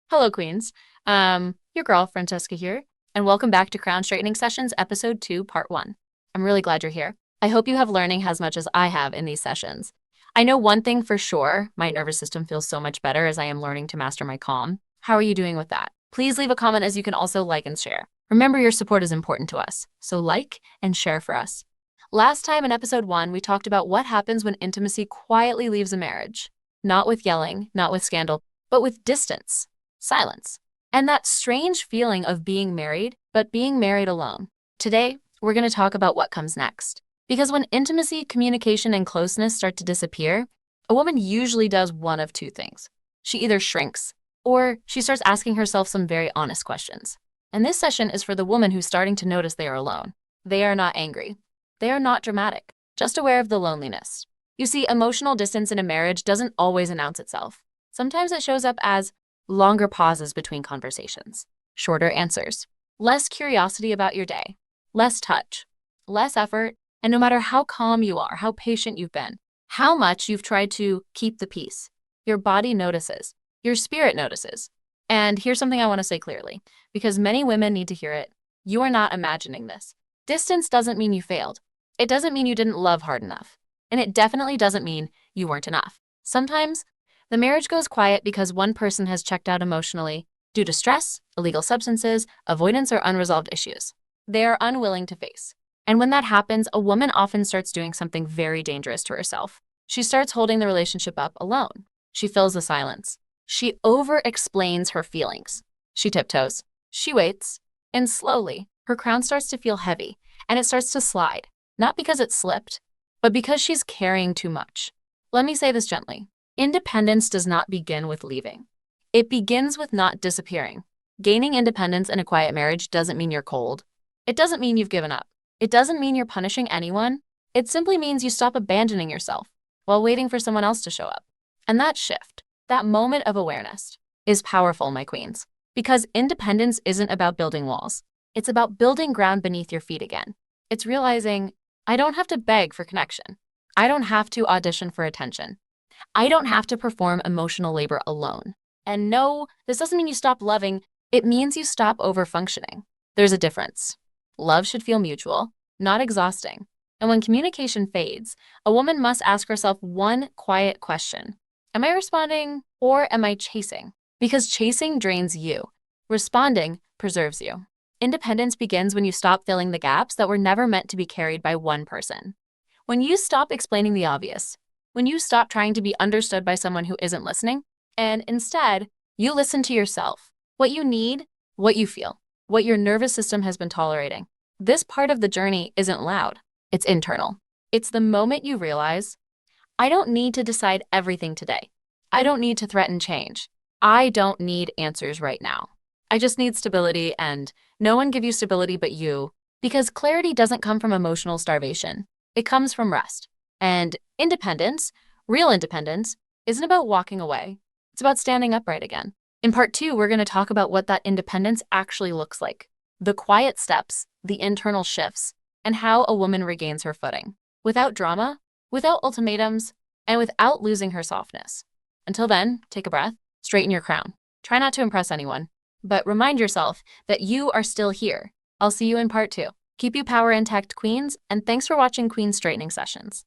Hello, Queens. Your girl, Francesca here, and welcome back to Crown Straightening Sessions, Episode 2, Part 1. I'm really glad you're here. I hope you have learning as much as I have in these sessions. I know one thing for sure, my nervous system feels so much better as I am learning to master my calm. How are you doing with that? Please leave a comment as you can also like and share. Remember, your support is important to us, so like and share for us. Last time in Episode 1, we talked about what happens when intimacy quietly leaves a marriage. Not with yelling, not with scandal, but with distance. Silence, and that strange feeling of being married, but being married alone. Today, we're going to talk about what comes next. Because when intimacy, communication, and closeness start to disappear, a woman usually does one of two things. She either shrinks, or she starts asking herself some very honest questions. And this session is for the woman who's starting to notice they are alone. They are not angry. They are not dramatic, just aware of the loneliness. You see, emotional distance in a marriage doesn't always announce itself. Sometimes it shows up as longer pauses between conversations, shorter answers, less curiosity about your day, less touch, less effort, and no matter how calm you are, how patient you've been, how much you've tried to keep the peace, your body notices, your spirit notices. And here's something I want to say clearly, because many women need to hear it. You are not imagining this. Distance doesn't mean you failed. It doesn't mean you didn't love hard enough. And it definitely doesn't mean you weren't enough. Sometimes the marriage goes quiet because one person has checked out emotionally due to stress, illegal substances, avoidance, or unresolved issues they are unwilling to face. And when that happens, a woman often starts doing something very dangerous to herself. She starts holding the relationship up alone. She fills the silence. She over-explains her feelings. She tiptoes. She waits. And slowly, her crown starts to feel heavy, and it starts to slide, not because it slipped, but because she's carrying too much. Let me say this gently. Independence does not begin with leaving. It begins with not disappearing. Gaining independence in a quiet marriage doesn't mean you're cold. It doesn't mean you've given up. It doesn't mean you're punishing anyone. It simply means you stop abandoning yourself while waiting for someone else to show up. And that shift, that moment of awareness, is powerful, my queens, because independence isn't about building walls. It's about building ground beneath your feet again. It's realizing, I don't have to beg for connection. I don't have to audition for attention. I don't have to perform emotional labor alone. And no, this doesn't mean you stop loving. It means you stop over-functioning. There's a difference. Love should feel mutual, not exhausting. And when communication fades, a woman must ask herself one quiet question. Am I responding or am I chasing? Because chasing drains you. Responding preserves you. Independence begins when you stop filling the gaps that were never meant to be carried by one person. When you stop explaining the obvious, when you stop trying to be understood by someone who isn't listening, and instead, you listen to yourself, what you need, what you feel, what your nervous system has been tolerating. This part of the journey isn't loud, it's internal. It's the moment you realize, I don't need to decide everything today. I don't need to threaten change. I don't need answers right now. I just need stability, and no one give you stability but you, because clarity doesn't come from emotional starvation. It comes from rest. And independence, real independence, isn't about walking away. It's about standing upright again. In part 2, we're going to talk about what that independence actually looks like, the quiet steps, the internal shifts, and how a woman regains her footing, without drama, without ultimatums, and without losing her softness. Until then, take a breath, straighten your crown. Try not to impress anyone, but remind yourself that you are still here. I'll see you in part 2. Keep your power intact, queens, and thanks for watching Queen Straightening Sessions.